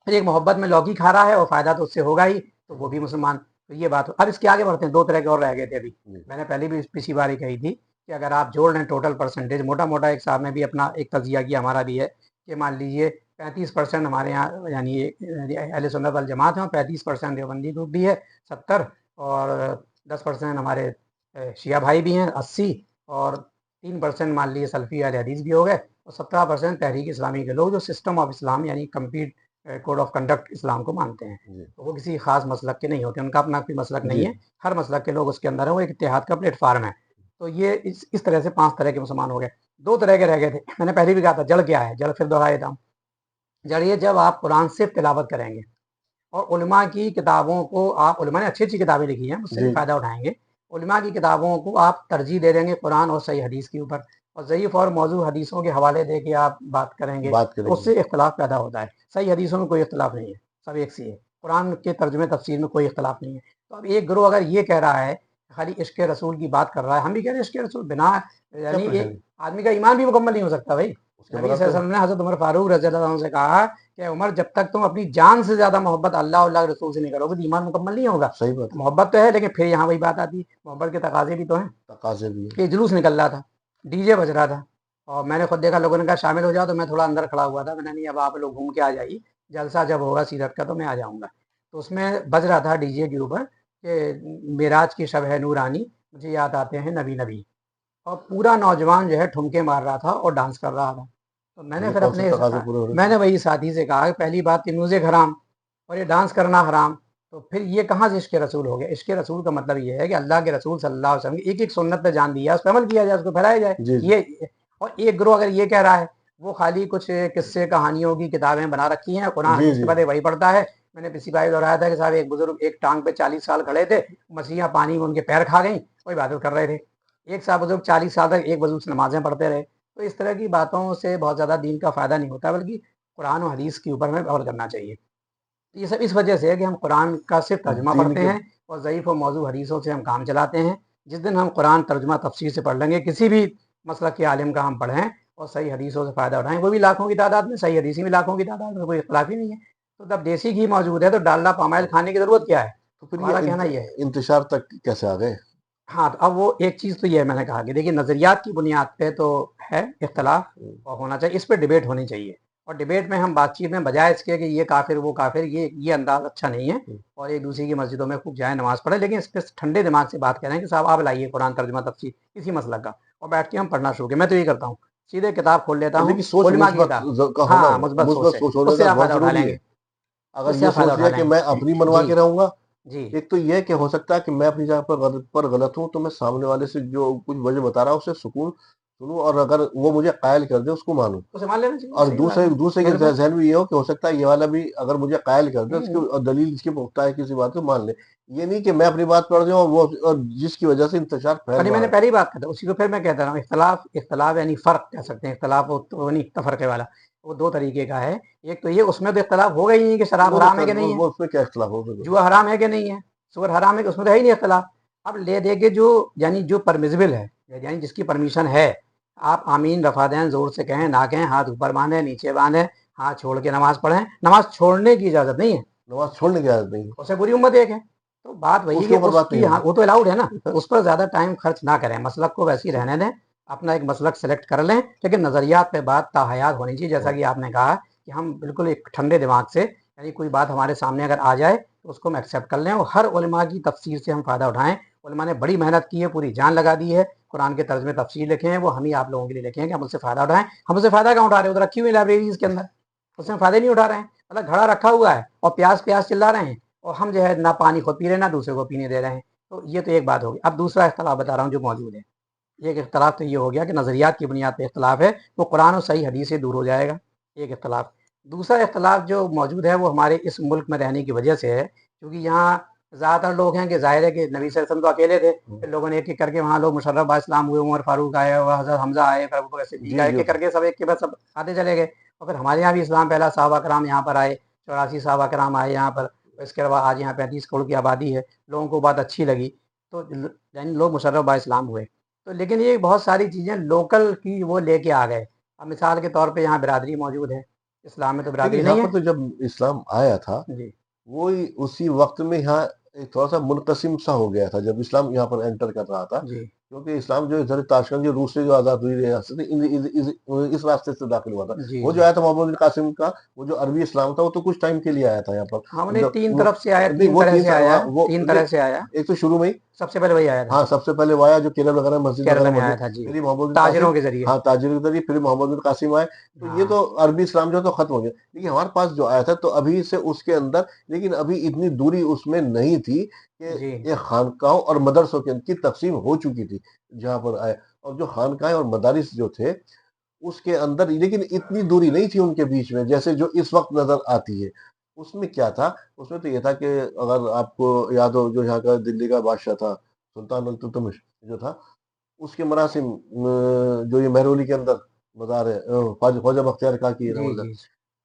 S2: फिर एक मोहब्बत में लौकी खा रहा है और फायदा तो उससे होगा ही, तो वो भी मुसलमान। तो ये बात हो। अब इसके आगे बढ़ते हैं, दो तरह के और रह गए थे अभी। मैंने पहले भी पिछली बार ही कही थी कि अगर आप जोड़ लें टोटल परसेंटेज, मोटा मोटा एक साहब ने भी अपना एक तजिया किया, हमारा भी है, कि मान लीजिए 35% हमारे यहाँ यानी अहले सुन्नत वल जमात है और 35% देवबंदी ग्रुप भी है, 70, और 10% हमारे शिया भाई भी हैं, 80, और 3% मान लीजिए सल्फी अहले हदीस भी हो गए, और 17% तहरीक इस्लामी के लोग जो सिस्टम ऑफ इस्लाम यानी कंप्लीट कोड ऑफ कंडक्ट इस्लाम को मानते हैं। तो वो किसी खास मसलक के नहीं होते, उनका अपना कोई मसलक नहीं है, हर मसलक के लोग उसके अंदर है, वो एक इत्तेहाद का प्लेटफार्म है। तो ये इस तरह से 5 तरह के मुसलमान हो गए। 2 तरह के रह गए थे, मैंने पहले भी कहा था। जड़ क्या है? जड़ फिर दोहरा देता हूँ। जड़ ये जब आप कुरान सिर्फ तिलावत करेंगे और उलमा की किताबों को आप, उलमा ने अच्छी अच्छी किताबें लिखी हैं, उससे भी फ़ायदा उठाएंगे, उलमा की किताबों को आप तरजीह दे देंगे कुरान और सही हदीस के ऊपर, और ज़ईफ़ और मौजू हदीसों के हवाले दे के आप बात करेंगे, तो उससे इख्तलाफ पैदा होता है। सही हदीसों में कोई इख्तलाफ नहीं है, सब एक सी है। कुरान के तर्जुमे तफसीर में कोई इख्तलाफ नहीं है। तो अब एक गिरोह अगर ये कह रहा है खाली इश्क रसूल की बात कर रहा है, हम भी कह रहे हैं इश्क रसूल बिना, यानी एक आदमी का ईमान भी मुकम्मल नहीं हो सकता भाई। नबी सल्लल्लाहु अलैहि वसल्लम ने हज़रत उमर फारूक रज़ियल्लाहु अन्हु से कहा कि उमर जब तक तुम अपनी जान से ज्यादा मोहब्बत अल्लाह और अल्लाह के रसूल से नहीं करोगे तो ईमान मुकम्मल नहीं होगा।
S1: सही बात है।
S2: मोहब्बत तो है, लेकिन फिर यहाँ वही बात आती है, मोहब्बत के तकाजे भी तो हैं।
S1: तकाजे भी
S2: कि जुलूस निकल रहा था, डीजे बज रहा था, और मैंने खुद देखा, लोगों ने कहा शामिल हो जाओ, तो मैं थोड़ा अंदर खड़ा हुआ था। मैंने नहीं, अब आप लोग घूम के आ जाइए, जलसा जब होगा सीरत का तो मैं आ जाऊंगा। तो उसमें बज रहा था डीजे के ऊपर कि मेराज की शब है नूरानी, मुझे याद आते हैं नबी नबी, और पूरा नौजवान जो है ठुमके मार रहा था और डांस कर रहा था। तो मैंने फिर अपने मैंने वही साथी से कहा कि पहली बात कि म्यूजिक हराम और ये डांस करना हराम, तो फिर ये कहाँ से इश्क रसूल हो गया? इश्क रसूल का मतलब ये है कि अल्लाह के रसूल सल्लल्लाहु अलैहि वसल्लम की एक एक सुन्नत पे जान दिया, उस पर अमल किया जाए, उसको फैलाया जाए। ये और एक ग्रोह अगर ये कह रहा है, वो खाली कुछ किस्से कहानियों की किताबें बना रखी हैं, कुरान हदीस के बाद वही पढ़ता है। मैंने पिछली बार दोहराया था कि साहब एक बुजुर्ग एक टांग पे 40 साल खड़े थे, मछलियां पानी में उनके पैर खा गई, वो इबादत कर रहे थे। एक साहब बुजुर्ग 40 साल तक एक वजू से नमाजें पढ़ते रहे। तो इस तरह की बातों से बहुत ज़्यादा दीन का फ़ायदा नहीं होता, बल्कि कुरान और हदीस के ऊपर हमें अमल करना चाहिए। ये सब इस वजह से है कि हम कुरान का सिर्फ तर्जुमा पढ़ते हैं और ज़ईफ़ और मौजू हदीसों से हम काम चलाते हैं। जिस दिन हम कुरान तर्जुमा तफसीर से पढ़ लेंगे, किसी भी मसलक के आलिम का हम पढ़ें और सही हदीसों से फ़ायदा उठाएं, वो भी लाखों की तादाद में, सही हदीसी भी लाखों की तादाद में, कोई इख्तलाफ ही नहीं है। तो जब देसी घी मौजूद है तो डालडा पामाइल खाने की ज़रूरत क्या है?
S1: तो फिर
S2: हमारा कहना
S1: ये
S2: ये है।
S1: इंतशार तक कैसे आ गए?
S2: हाँ, तो अब वो एक चीज़ तो ये है, मैंने कहा कि देखिए नज़रियात की बुनियाद पे तो है इख्तलाफ, और होना चाहिए, इस पे डिबेट होनी चाहिए। और डिबेट में हम बातचीत में बजाय इसके कि ये काफिर वो काफिर, ये अंदाज अच्छा नहीं है, और एक दूसरे की मस्जिदों में खूब जाए नमाज पढ़े, लेकिन इस पर ठंडे दिमाग से बात करें कि साहब आप लाइए कुरान तर्जुमा तफसीर किसी मसला का, और बैठ के हम पढ़ना शुरू करें। मैं तो ये करता हूँ, सीधे किताब खोल लेता हूँ, उलमा की किताब, हाँ, मुस्बत सोच से, उससे आप फायदा उठा लेंगे,
S1: अगर
S2: उससे
S1: ये
S2: आप फायदा
S1: सोच
S2: उठा
S1: लिया कि
S2: लेंगे।
S1: मैं अपनी मनवा के रहूंगा,
S2: जी
S1: एक तो ये कि हो सकता है कि मैं अपनी जगह पर गलत हूँ, तो मैं सामने वाले से जो कुछ वजह बता रहा हूँ उसे सुकून सुनूं, और अगर वो मुझे कायल कर दे उसको मानूं।
S2: उसे मान लेना चाहिए,
S1: और
S2: सही बात है,
S1: दूसरे के
S2: बिल्कुल।
S1: जहन में ये हो कि हो सकता है ये वाला भी अगर मुझे कायल कर दे, उसकी और दलील इसकी पुख्ता है, किसी बात को मान ले। ये नहीं कि मैं अपनी बात पढ़ जाऊं और वो, और जिसकी वजह से इंतजार फैल
S2: मैंने
S1: रहा है।
S2: पहली बात कहता, उसी को फिर मैं कहता रहा हूँ, इख्तलाफ इख्तलाफ यानी फ़र्क कह सकते हैं, इख्तलाफ वो तो नहीं, तफरके वाला, वो 2 तरीके का है। एक तो ये, उसमें तो इख्तलाफ होगा ही नहीं कि शराब हराम है कि नहीं है,
S1: वो उसमें क्या इख्तलाफ हो सकता
S2: जुआ हराम है कि नहीं है, सुअर हराम है कि, उसमें तो है ही नहीं इख्तलाफ। अब ले दे के जो, यानी जो परमिसिबल है, यानी जिसकी परमिशन है, आप आमीन रफा दें, जोर से कहें ना कहें, हाथ ऊपर बांधें नीचे बांधें, हाथ छोड़ के नमाज पढ़ें, नमाज छोड़ने की इजाज़त नहीं है,
S1: नमाज छोड़ने की आदत नहीं है,
S2: उससे बुरी उम्मत एक है। तो बात वही है
S1: उसके
S2: कि
S1: ऊपर बात नहीं
S2: उसकी, हाँ,
S1: होगी।
S2: वो तो अलाउड है ना, उस पर ज़्यादा टाइम खर्च ना करें, मसलक को वैसे ही रहने दें, अपना एक मसलक सेलेक्ट कर लें, लेकिन नज़रियात पे बात ताहयात होनी चाहिए। जैसा कि आपने कहा कि हम बिल्कुल एक ठंडे दिमाग से, यानी कोई बात हमारे सामने अगर आ जाए तो उसको हम एक्सेप्ट कर लें, और हर उलमा की तफसीर से हम फ़ायदा उठाएं। उलमा ने बड़ी मेहनत की है, पूरी जान लगा दी है, कुरान के तर्जुमे तफसीर लिखे हैं, वो हम ही आप लोगों के लिए लिखे हैं कि हम उससे फ़ायदा उठाएं। हम उससे फ़ायदा कहाँ उठा रहे हैं? उधर रखी हुई लाइब्रेरीज के अंदर, उसमें फ़ायदे नहीं उठा रहे हैं। मतलब घड़ा रखा हुआ है और प्यास प्यास चिल्ला रहे हैं, और हम जो है ना पानी खुद पी रहे हैं ना दूसरे को पीने दे रहे हैं। तो ये तो एक बात होगी। अब दूसरा इख्तलाफ बता रहा हूँ जो मौजूद है। एक इख्तलाफ तो ये हो गया कि नज़रियात की बुनियाद पर इख्तलाफ है, वो कुरान और सही हदीस से दूर हो जाएगा, एक इख्तलाफ। दूसरा इख्तलाफ जो मौजूद है वो हमारे इस मुल्क में रहने की वजह से है, क्योंकि यहाँ ज़्यादातर लोग हैं कि ज़ाहिर है कि नबी सल्लल्लाहु अलैहि वसल्लम तो अकेले थे, फिर लोगों ने एक एक करके, वहाँ लोग मुशर्रफ बाइस्लाम हुए, उमर फारूक आए, हज़रत हमज़ा आए, फिर अबू बकर सिद्दीक़ आए, एक एक करके सब एक के बाद सब आते चले गए। और फिर हमारे यहाँ भी इस्लाम फैला, सहाबा कराम यहाँ पर आए, 84 सहाबा कराम आए यहाँ पर, इसके अलावा आज यहाँ 35 करोड़ की आबादी है, लोगों को बात अच्छी लगी, तो यानी लोग मुशर्रफ बा इस्लाम हुए। तो लेकिन ये बहुत सारी चीज़ें लोकल की वो लेके आ गए। अब मिसाल के तौर पे यहाँ बिरादरी मौजूद है, इस्लाम में तो
S1: लेकिन
S2: बिरादरी
S1: यहाँ
S2: नहीं
S1: पर
S2: है।
S1: तो जब इस्लाम आया था,
S2: जी,
S1: वो ही उसी वक्त में यहाँ एक थोड़ा-सा मुनक़सिम सा हो गया था, जब इस्लाम यहाँ पर एंटर कर रहा था।
S2: जी,
S1: क्योंकि इस्लाम जो इधर ताशकंद जो रूस से जो आज़ाद हुई रियासत थी, इस रास्ते से दाखिल हुआ था।
S2: जी,
S1: वो जो
S2: जी।
S1: आया था मोहम्मद बिन कासिम का, वो जो अरबी इस्लाम था, वो तो कुछ टाइम के लिए आया था यहाँ पर।
S2: हाँ, मतलब
S1: मतलब
S2: 3
S1: वो
S2: तरफ से आया,
S1: नहीं,
S2: 3
S1: वो
S2: तरह
S1: 3
S2: से
S1: सा
S2: आया,
S1: वो
S2: 3
S1: नहीं,
S2: तरह से आया।
S1: एक तो शुरू में ही
S2: सबसे पहले वही आया था,
S1: हाँ, सबसे पहले वो आया जो केरल वगैरह मस्जिद
S2: केरल
S1: वगैरह
S2: में
S1: बनी,
S2: आया था जी,
S1: फिर ये मोहम्मद बिन कासिम,
S2: ताजिरों के ज़रिए।
S1: हाँ, ताजिर के ज़रिए फिर मोहम्मद बिन कासिम आए, तो ये
S2: हाँ,
S1: तो अरबी इस्लाम जो है तो खत्म हो गया। लेकिन हमारे पास जो आया था तो अभी से उसके अंदर, लेकिन अभी इतनी दूरी उसमें नहीं थी कि
S2: जी,
S1: ये खानकाहों और मदरसों की तक़सीम हो चुकी थी, जहाँ पर आए। और जो खानकाहें और मदारिस जो थे, उसके अंदर लेकिन इतनी दूरी नहीं थी उनके बीच में, जैसे जो इस वक़्त नज़र आती है। उसमें क्या था, उसमें तो ये था कि अगर आपको याद हो जो यहाँ का दिल्ली का बादशाह था, सुल्तान इल्तुतमिश जो था, उसके मरासिम जो ये महरौली के अंदर मज़ार है, ख्वाजा बख्तियार काकी
S2: जी,
S1: रहमतुल्लाह,
S2: जी,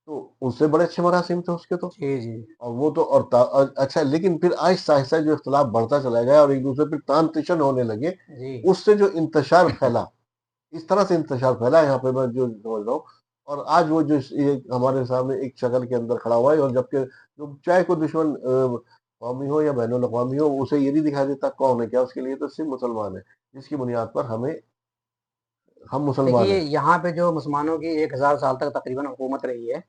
S1: तो उससे बड़े अच्छे मरासिम थे उसके तो।
S2: जी, जी,
S1: और वो तो अच्छा, लेकिन फिर आहिस्ता-आहिस्ता जो इख्तिलाफ बढ़ता चला गया और एक-दूसरे पे तान-तिशन होने लगे,
S2: जी।
S1: उससे जो इंतशार फैला, इस तरह से इंतशार फैला यहाँ पे मैं जो समझ रहा हूँ। और आज वो जो ये हमारे सामने एक शक्ल के अंदर खड़ा हुआ है, और जबकि जो चाहे कोई दुश्मन कौमी हो या बैनुल अक़वामी हो, उसे ये नहीं दिखाई देता कौन है क्या, उसके लिए तो सिर्फ़ मुसलमान है, जिसकी बुनियाद पर हम मुसलमान
S2: देखिए,
S1: हैं।
S2: यहाँ पे जो मुसलमानों की 1000 साल तक तकरीबन हुकूमत रही है,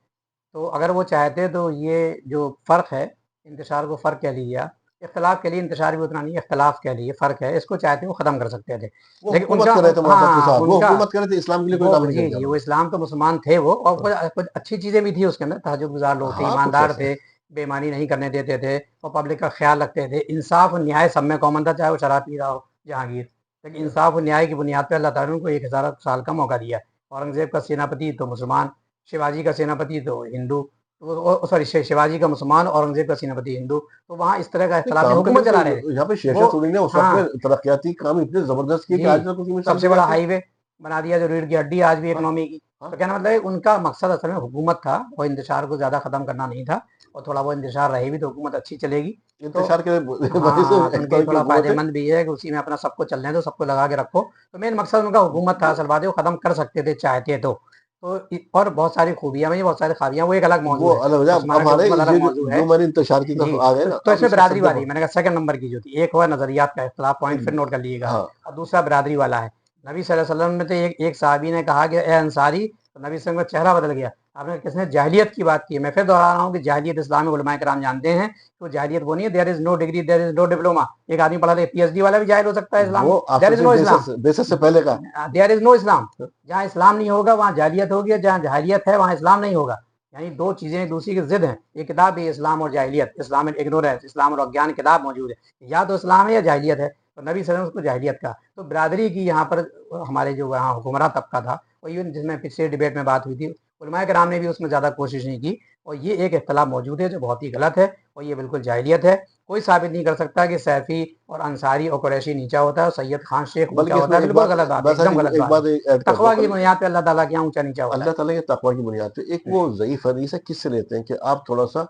S2: तो अगर वो चाहते तो ये जो फ़र्क है, इंतशार को फ़र्क कह लीजिए आप, इख्तिलाफ़ कह लीजिए, इंतशार भी उतना नहीं है, इख्तिलाफ़ कह लीजिए, फ़र्क है, इसको चाहते वो ख़त्म कर सकते थे।
S1: वो
S2: लेकिन
S1: हुकूमत
S2: उनका
S1: कर रहे थे हमारे साथ के
S2: हाँ,
S1: साथ, वो
S2: उनका
S1: हुकूमत कर रहे थे, इस्लाम के लिए कोई
S2: वो
S1: काम नहीं
S2: जी,
S1: करके आ
S2: जी,
S1: रहा
S2: वो
S1: था।
S2: इस्लाम तो मुसलमान थे वो, और
S1: हाँ,
S2: कुछ अच्छी चीज़ें भी थी उसके अंदर, तहज्जुद गुज़ार लोग थे,
S1: हाँ, कुछ
S2: ईमानदार
S1: ऐसा
S2: थे, बेईमानी नहीं करने देते थे और पब्लिक का ख़्याल रखते थे। इंसाफ़ और न्याय सब में कॉमन था, चाहे वो शराब पी रहा हो, जहांगीर। लेकिन इंसाफ़ और न्याय की बुनियाद पे अल्लाह ताला ने उनको 1000 साल का मौका दिया। औरंगज़ेब का सेनापति तो मुसलमान, शिवाजी का सेनापति तो हिंदू, तो सॉरी शिवाजी का मुसलमान, औरंगज़ेब का सेनापति हिंदू। तो वहाँ इस तरह का
S1: नहीं,
S2: इख्तिलाफ़ नहीं,
S1: काम तो
S2: हुकूमत चला रहे थे।
S1: बिल्कुल यहाँ पे शेरशाह
S2: वो
S1: सूरी ने उस वक़्त
S2: हाँ,
S1: में तरक्याती काम इतने ज़बरदस्त किए कि
S2: जी,
S1: आज तक उसकी मिसाल
S2: सबसे
S1: दी
S2: बड़ा
S1: जाती है।
S2: हाईवे बना दिया जो रीढ़ की हड्डी है आज भी
S1: हाँ,
S2: इकोनॉमी की। तो
S1: हाँ,
S2: कहना मतलब है उनका मकसद असल में हुकूमत था और इंतशार को ज़्यादा ख़त्म करना नहीं था, और थोड़ा बहुत इंतशार रहे भी तो हुकूमत अच्छी चलेगी। तो
S1: इंतशार के वजह से
S2: हाँ, तो
S1: इस
S2: उनके लिए
S1: तरह की
S2: थोड़ा
S1: हुकूमत है।
S2: फ़ायदेमंद भी है कि उसी में अपना सबको चलने दो, सबको लगा के रखो। तो मेन मकसद उनका हुकूमत था,
S1: वो
S2: असल बात है वो ख़त्म कर सकते थे चाहते तो। और बहुत सारी खूबियाँ भी हैं, बहुत सारी ख़ामियाँ, वो एक अलग
S1: वो
S2: मौजू है।
S1: अलग हो जाए। अब
S2: मुसलमानों की
S1: हमारे
S2: हुकूमत अलग
S1: ये
S2: मौजू है।
S1: जो मैंने इंतशार की तरफ
S2: जी,
S1: आ गए ना,
S2: तो
S1: अब
S2: इसमें
S1: इसका
S2: बिरादरी
S1: सब्जेक्ट
S2: वाली मैंने कहा सेकंड नंबर की जो थी, एक हुआ नज़रियात का इख्तिलाफ, पॉइंट फिर नोट कर लीजिएगा आप,
S1: हाँ,
S2: और दूसरा बिरादरी वाला है। नबी सल्लल्लाहु अलैहि वसल्लम में तो एक सहाबी ने कहा कि ए अंसारी, तो नबी सल्लल्लाहु अलैहि वसल्लम का चेहरा बदल गया। आपने किसने जाहिलियत की बात की है। मैं फिर दोहरा रहा हूँ कि जाहिलियत इस्लाम में उलमाए किराम जानते हैं, तो जाहिलियत वो नहीं है there is no degree, there is no diploma. एक आदमी पढ़ा लिखा पीएचडी वाला भी जाहिल हो सकता है इस्लाम में।
S1: वो
S2: देयर
S1: आफ्टर
S2: इज़
S1: से
S2: नो इस्लाम,
S1: बेसिस से पहले का।
S2: देयर इज़ नो इस्लाम। जहाँ इस्लाम नहीं होगा वहाँ जाहिलियत होगी, और जहाँ जाहिलियत है वहाँ इस्लाम नहीं होगा। यानी दो चीज़ें एक दूसरी की ज़िद हैं। ये किताब भी इस्लाम और जाहिलियत, इस्लाम एंड इग्नोरेंस, इस्लाम और अज्ञान किताब मौजूद है। या तो इस्लाम है या जाहिलियत है। तो नबी सल्लल्लाहु अलैहि वसल्लम उसको जाहिलियत का। तो बिरादरी की यहाँ पर हमारे जो वहाँ हुक्मरान तबका था, और इवन जिसमें पिछले डिबेट में बात हुई थी, उलमाए किराम ने भी उसमें ज़्यादा कोशिश नहीं की। और ये एक इख्तिलाफ मौजूद है जो बहुत ही गलत है, और ये बिल्कुल जाहिलियत है। कोई साबित नहीं कर सकता कि सैफ़ी और अंसारी और कुरैशी नीचा होता है और सैयद खान शेख ऊँचा
S1: बल्कि
S2: होता
S1: इसमें
S2: है, बिल्कुल गलत बात है,
S1: बस
S2: एकदम गलत
S1: एक
S2: बात है।
S1: बात ऐड कर दूँ,
S2: तकवा की बुनियाद पे अल्लाह ताला के यहाँ ऊँचा-नीचा होता है।
S1: अल्लाह ताला के तकवा की बुनियाद पे एक वो ज़ईफ़ हदीस है, किससे लेते हैं कि आप थोड़ा-सा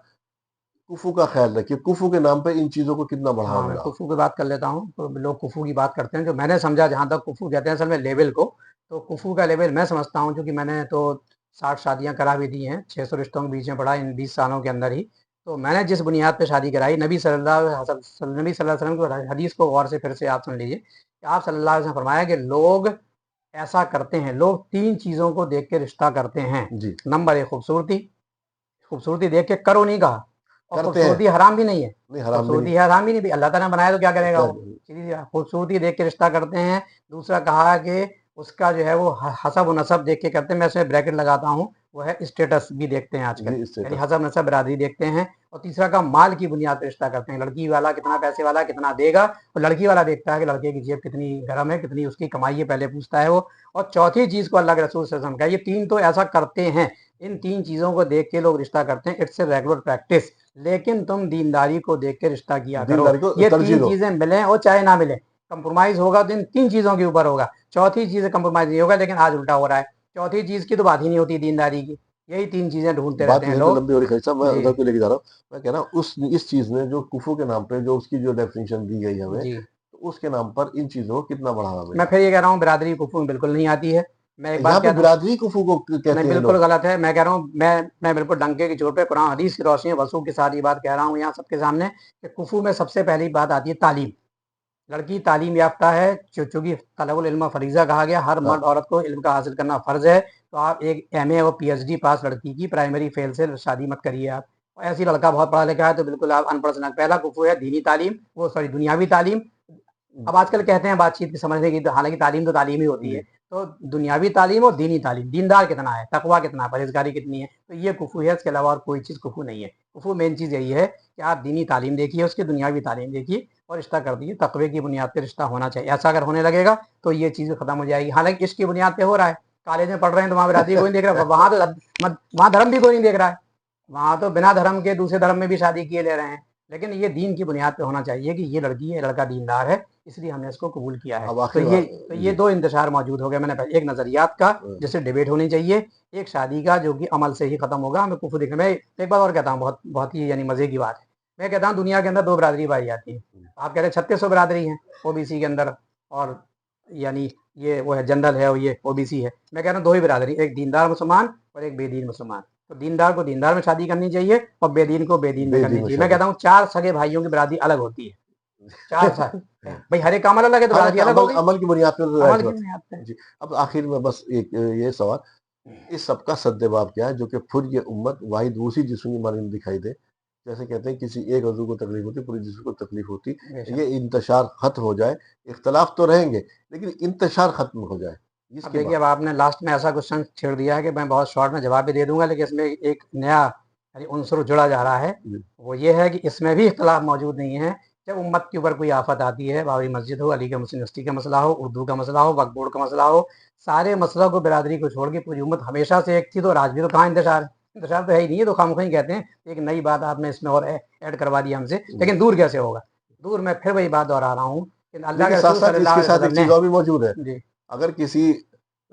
S1: कुफ़ू का ख़्याल रखिए, कुफ़ू के नाम पे इन चीज़ों को कितना
S2: हाँ,
S1: बढ़ाओगे
S2: मैं
S1: आप।
S2: कुफ़ू की बात कर लेता हूँ। तो लोग कुफ़ू की बात करते हैं, जो मैंने समझा जहाँ तक कुफ़ू कहते हैं असल में लेवल को, तो कुफ़ू का लेवल मैं समझता हूँ, क्योंकि मैंने तो 60 शादियाँ करा भी दी हैं, 600 रिश्तों के बीच में पड़ा इन 20 सालों के अंदर ही। तो मैंने जिस बुनियाद पे शादी कराई, नबी सल्लल्लाहु अलैहि वसल्लम की हदीस को गौर से फिर से आप सुन लीजिए कि आप सल्लल्लाहु अलैहि वसल्लम ने फरमाया कि लोग ऐसा करते हैं, लोग 3 चीज़ों को देख के रिश्ता करते हैं।
S1: जी,
S2: नंबर 1 खूबसूरती, खूबसूरती देख के करो नहीं कहा, और
S1: करते हैं,
S2: खूबसूरती हराम भी नहीं है।
S1: नहीं हराम भी नहीं,
S2: खूबसूरती हराम ही नहीं, अल्लाह ताला ने बनाया तो क्या करेगा
S1: क्या
S2: वो? सीधी सी बात, खूबसूरती देख के रिश्ता करते हैं। दूसरा कहा कि उसका जो है वो हसब और नसब देख के करते हैं, मैं इसमें ब्रैकेट लगाता हूँ, वो है स्टेटस भी देखते हैं आजकल,
S1: जी,
S2: यानी
S1: स्टेटस।
S2: हसब नसब बिरादरी देखते हैं। और तीसरा का माल की बुनियाद पर रिश्ता करते हैं, लड़की वाला कितना पैसे वाला कितना देगा, और लड़की वाला देखता है कि लड़के की जेब कितनी गर्म है, कितनी उसकी कमाई है, पहले पूछता है वो। और चौथी चीज़ को अल्लाह के रसूल सल्लल्लाहु अलैहि वसल्लम का, ये 3 तो ऐसा करते हैं, इन 3 चीज़ों को देख के लोग रिश्ता करते हैं, इट्स ए रेगुलर प्रैक्टिस। लेकिन तुम दीनदारी को देख के रिश्ता किया करो।
S1: दीनदारी को
S2: ये
S1: तरजीह
S2: 3
S1: दो।
S2: चीज़ें मिलें और चाहे ना मिलें, कंप्रोमाइज़ होगा तो इन 3 चीज़ों के ऊपर होगा। चौथी चीज़ कंप्रोमाइज़ नहीं होगा, लेकिन आज उल्टा हो रहा है। चौथी चीज़ की तो बात ही नहीं होती दीनदारी की। यही 3 चीज़ें ढूँढते
S1: बात
S2: रहते हैं
S1: यही तो
S2: लोग।
S1: लंबी हो रही खलील साहब, मैं
S2: जी,
S1: उधर को लेके जा रहा हूँ। मैं कह रहा हूँ उस इस चीज़ ने जो कुफू के नाम पे जो उसकी जो डेफिनिशन दी गई हमें,
S2: जी।
S1: तो उसके नाम पर इन चीज़ों को कितना बढ़ावा
S2: मैं
S1: मिला।
S2: फिर ये कह रहा हूँ बिरादरी कुफू में बिल्कुल नहीं आती है। मैं एक
S1: यहाँ
S2: बात
S1: पे
S2: कहता हूँ,
S1: बिरादरी कुफू को
S2: नहीं
S1: कहते हैं
S2: बिल्कुल
S1: लोग।
S2: गलत है। मैं कह रहा हूँ, मैं बिल्कुल डंके की चोट पे कुरान हदीस की रोशनी में वसूख के साथ ये बात कह रहा हूँ यहाँ सबके सामने कि कुफू में सबसे पहली बात आती है तालीम। लड़की तालीम याफ्ता है, चूंकि तलबुल इल्म फरीजा कहा गया, हर
S1: हाँ,
S2: मर्द औरत को इल्म का हासिल करना फर्ज है। तो आप एक एमए और पीएचडी पास लड़की की प्राइमरी फेल से शादी मत करिए आप। और ऐसी लड़का बहुत पढ़ा लिखा है तो बिल्कुल आप अनपढ़ से ना। पहला कुफू है दीनी तालीम, वो सॉरी दुनियावी तालीम। अब आजकल कहते हैं बातचीत की समझने की, तो हालांकि तालीम तो तालीम ही होती है।
S1: जी।
S2: तो दुनियावी तालीम और दीनी तालीम, दीनदार कितना है, तकवा कितना है, परहेजगारी कितनी है, तो ये कुफू है। इसके अलावा और कोई चीज़ कुफू नहीं है। कुफू मेन चीज़ यही है कि आप दीनी तालीम देखिए, उसकी दुनियावी तालीम देखिए और रिश्ता कर दीजिए। तकवे की बुनियाद पर रिश्ता होना चाहिए। ऐसा अगर होने लगेगा तो ये चीज़ खत्म हो जाएगी। हालांकि इश्क की बुनियाद पे हो रहा है, कॉलेज में पढ़ रहे हैं तो वहाँ बिरादरी कोई नहीं देख रहा, वहाँ तो वहाँ धर्म भी कोई नहीं देख रहा है। वहाँ तो बिना धर्म के दूसरे धर्म में भी शादी किए ले रहे हैं। लेकिन ये दीन की बुनियाद पे होना चाहिए कि ये लड़की है, लड़का दीनदार है, इसलिए हमने इसको कबूल किया है।
S1: अब
S2: तो
S1: आखिरी
S2: ये
S1: बात।
S2: तो ये
S1: जी।
S2: दो इंतशार मौजूद हो गए। मैंने पहले एक नज़रियात का
S1: हाँ,
S2: जिससे डिबेट होनी चाहिए, एक शादी का जो कि अमल से ही खत्म होगा। हमें कुफर देखने में एक बात और कहता हूँ, बहुत बहुत ही यानी मजे की बात है। मैं कहता हूँ दुनिया के अंदर दो बरादरी पाई जाती है। आप कह रहे हैं 3600 बरादरी है ओबीसी के अंदर, और यानी ये वो है जनरल है और ये ओबीसी है। मैं कह रहा हूँ दो ही बरादरी, एक दीनदार मुसलमान और एक बेदीन मुसलमान। तो दीनदार को दीनदार में शादी करनी चाहिए और बेदीन को बेदीन में
S1: बेदी
S2: करनी
S1: में
S2: चाहिए। मैं
S1: शादी।
S2: कहता हूँ 4 सगे भाइयों की बरादरी अलग होती है। 4 साल भाई, हर एक का अमल अलग है तो
S1: हाँ,
S2: बरादरी
S1: लेकिन
S2: अलग हो
S1: अमल
S2: गई।
S1: अमल की बुनियाद पर
S2: अमल
S1: जाहिर-सी
S2: की
S1: बात
S2: बुनियाद पे।
S1: है। जी। अब आखिर में बस एक ये सवाल, इस सब का सद्देबाब क्या है जो कि फिर ये उम्मत वाहिद उसी जिस्म की मानंद दिखाई दे? जैसे कहते हैं किसी एक अज़ू को तकलीफ होती, पूरे जिस्म को तकलीफ होती।
S2: बेशक।
S1: ये इंतशार खत्म हो जाए, इख्तिलाफ तो रहेंगे, लेकिन इंतशार खत्म हो जाए,
S2: अब
S1: इसके
S2: देखिए,
S1: बाद।
S2: अब आपने लास्ट में ऐसा क्वेश्चन छेड़ दिया है कि मैं बहुत शॉर्ट में जवाब भी दे दूंगा, लेकिन इसमें एक नया यानी उनसुर जुड़ा जा रहा है।
S1: जी।
S2: वो ये है कि इसमें भी इख्तलाफ मौजूद नहीं है। जब उम्मत के ऊपर कोई आफत आती है, बाबरी मस्जिद हो, अली के मुस्लिम यूनिवर्सिटी का मसला हो, उर्दू का मसला हो, वक्फ बोर्ड का मसला हो, सारे मसलों को बिरादरी को छोड़ के पूरी उम्मत हमेशा से एक थी। तो आज भी तो कहाँ इंतजार है? इंतजार तो है ही नहीं है, तो खामखा कहते हैं। एक नई बात आपने इसमें और ऐड करवा दी हमसे,
S1: जी।
S2: लेकिन दूर कैसे होगा? दूर मैं फिर वही बात दोहरा रहा हूँ कि अल्लाह
S1: लेकिन
S2: के रसूल
S1: साथ-साथ
S2: सल्लल्लाहु
S1: इसके
S2: अलैहि
S1: साथ
S2: वसल्लम
S1: एक
S2: ने।
S1: चीज़ और भी मौजूद है।
S2: जी,
S1: अगर किसी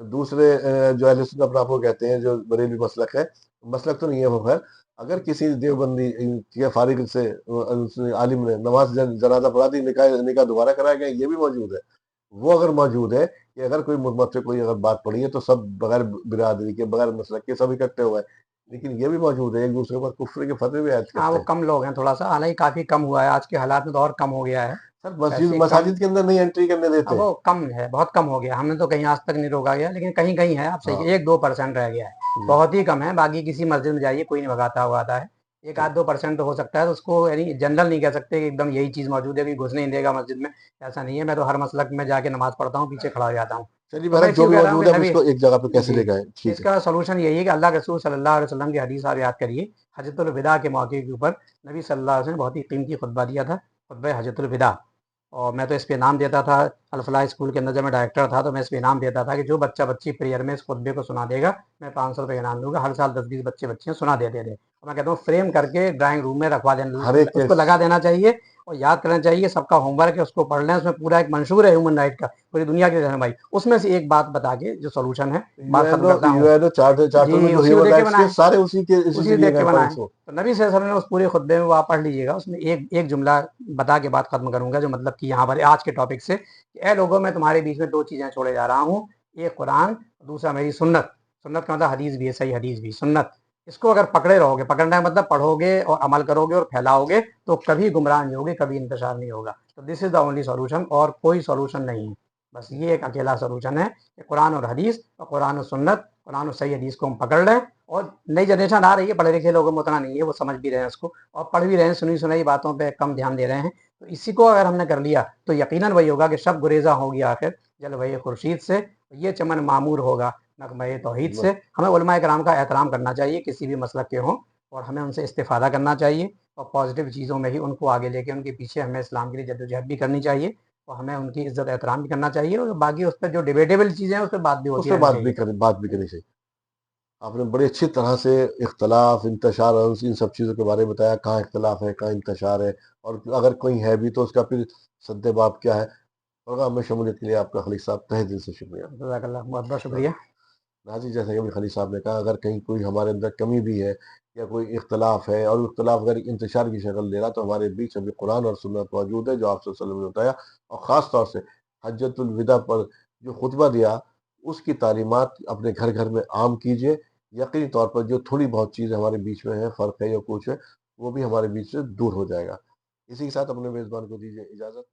S1: दूसरे जो अहले सुन्नत अपने आप को कहते हैं, जो बरेलवी मसलक है, मसलक तो नहीं है वो खैर, अगर किसी देवबंदी या फारिग से आलिम ने नमाज जनाजा पढ़ा दी, निकाह निकाह दोबारा कराया गया, ये भी मौजूद है। वो अगर मौजूद है कि अगर कोई मुझ से कोई अगर बात पड़ी है तो सब बगैर बिरादरी के, बगैर मसलक के सब इकट्ठे हुए हैं। लेकिन ये भी मौजूद है, एक दूसरे पर कुफ्र के फतवे भी ऐड
S2: हाँ,
S1: करते
S2: वो
S1: हैं।
S2: कम लोग हैं थोड़ा-सा, हालाँकि काफ़ी कम हुआ है, आज के हालात में तो और कम हो गया है।
S1: सर मस्जिद
S2: वैसे कम,
S1: मसाजिद के अंदर नहीं एंट्री करने देते।
S2: वो कम है, बहुत कम हो गया। हमने तो कहीं आज तक नहीं रोका गया, लेकिन कहीं-कहीं है, आप सही,
S1: हाँ।
S2: 1-2% रह गया है।
S1: जी।
S2: बहुत ही कम है, बाकी किसी मस्जिद में जाइए कोई नहीं भगाता-वगाता है। 1 आध 2% तो हो सकता है, तो उसको यानी जनरल नहीं कह सकते कि एकदम यही चीज़ मौजूद है कि घुसने नहीं देगा मस्जिद में, ऐसा नहीं है। मैं तो हर मसलक में जाके नमाज़ पढ़ता हूँ, पीछे खड़ा हो जाता हूँ।
S1: चलिए
S2: तो मैं
S1: बहरहाल जो
S2: इसी को
S1: भी
S2: कह रहा हूँ
S1: मौजूद
S2: कि
S1: है, अब
S2: नबी।
S1: इसको एक जगह पे कैसे
S2: जी,
S1: लेके आएँ? ठीक है।
S2: इसका सॉल्यूशन यही है कि अल्लाह के रसूल सल्लल्लाहु अलैहि वसल्लम की हदीस आप याद करिए। हजतुल विदा के मौके के ऊपर नबी सल्लल्लाहु अलैहि वसल्लम ने बहुत ही कीमती खुतबा दिया था, खुतबा हजतुल विदा। और मैं तो इस पे इनाम देता था, अल-फलाह स्कूल के अंदर जब मैं डायरेक्टर था तो मैं इस पे इनाम देता था कि जो बच्चा-बच्ची प्रेयर में इस खुतबे को सुना देगा, मैं 500 रुपए इनाम दूँगा। हर साल 10-20 बच्चे-बच्चियाँ सुना देते थे। और मैं कहता हूँ फ्रेम करके ड्राइंग रूम में रखवा
S1: हर
S2: देना,
S1: एक के
S2: उसको लगा देना चाहिए और याद करना चाहिए। सबका होमवर्क है, उसको पढ़ लें। उसमें पूरा एक मंशूर है ह्यूमन राइट का, पूरी दुनिया के रहनुमाई। उसमें से एक बात बता के जो सॉल्यूशन है, बात खत्म
S1: यूएनओ
S2: करता हूँ।
S1: यूएनओ चार्टर चार्टर में
S2: जी,
S1: जो
S2: उसी को
S1: ह्यूमन
S2: देख के
S1: राइट्स के
S2: बनाए,
S1: सारे उसी
S2: उसी
S1: से
S2: से
S1: दिए
S2: देख
S1: गए
S2: के बनाए।
S1: पॉइंट्स हो।
S2: तो नबी सल्लल्लाहु अलैहि वसल्लम ने उस पूरे खुतबे में वो आप पढ़ लीजिएगा, उसमें एक एक जुमला बता के बात खत्म करूंगा, जो मतलब कि यहाँ पर आज के टॉपिक से कि ए लोगों, मैं तुम्हारे बीच में दो चीजें छोड़े जा रहा हूँ, एक कुरान, दूसरा मेरी सुन्नत। सुन्नत का मतलब हदीस भी है, सही हदीस भी सुन्नत। इसको अगर पकड़े रहोगे, पकड़ना है मतलब पढ़ोगे और अमल करोगे और फैलाओगे, तो कभी गुमराह नहीं होगे, कभी इंतशार नहीं होगा। तो this is the only solution, और कोई सॉल्यूशन नहीं है। बस ये एक अकेला सॉल्यूशन है कि कुरान और हदीस, और कुरान और सुन्नत, कुरान और सही हदीस को हम पकड़ लें। और नई जनरेशन आ रही है, पढ़े लिखे लोगों में उतना नहीं है, वो समझ भी रहे हैं उसको और पढ़ भी रहे हैं, सुनी सुनाई बातों पे कम ध्यान दे रहे हैं। तो इसी को अगर हमने कर लिया तो यकीनन वही होगा कि शब गुरेजा होगी आखिर जल वही खुर्शीद से, ये चमन मामूर होगा नगमे तौहीद से। हमें उलमा कराम का एहतराम करना चाहिए, किसी भी मसलक के हों, और हमें उनसे इस्तिफ़ादा करना चाहिए और पॉजिटिव चीज़ों में ही उनको आगे लेके उनके पीछे हमें इस्लाम के लिए जद्दोजहद भी करनी चाहिए और हमें उनकी इज्जत एहतराम भी करना चाहिए। और बाकी उस पर जो डिबेटेबल चीज़ें हैं उस पर बात भी
S1: उस
S2: होती
S1: पे
S2: रहनी चाहिए।
S1: बात भी करनी चाहिए। आपने बड़ी अच्छी तरह से इख्तलाफ, इंतशार और इन सब चीज़ों के बारे में बताया, कहाँ इख्तलाफ है, कहाँ इंतशार है, और अगर कोई है भी तो उसका फिर सद्देबाब क्या है। प्रोग्राम में शमूलियत के लिए आपका खलील साहब तहे दिल से शुक्रिया।
S2: जज़ाकल्लाह, बहुत बहुत
S1: हाँ।
S2: शुक्रिया।
S1: नाज़ी जैसा कि अभी खलील साहब ने कहा, अगर कहीं कोई हमारे अंदर कमी भी है या कोई इख्तिलाफ़ है और इख्तिलाफ़ अगर इंतशार की शक्ल ले रहा है, तो हमारे बीच अभी कुरान और सुन्नत मौजूद है, जो आप सल्लल्लाहु अलैहि वसल्लम ने बताया। और ख़ास तौर से हज्जतुल विदा पर जो खुतबा दिया, उसकी तालीमात अपने घर-घर में आम कीजिए। यकीनी तौर पर जो थोड़ी बहुत चीज़ें हमारे बीच में है, फ़र्क है या कुछ है, वो भी हमारे बीच से दूर हो जाएगा। इसी के साथ अपने मेज़बान को दीजिए इजाज़त।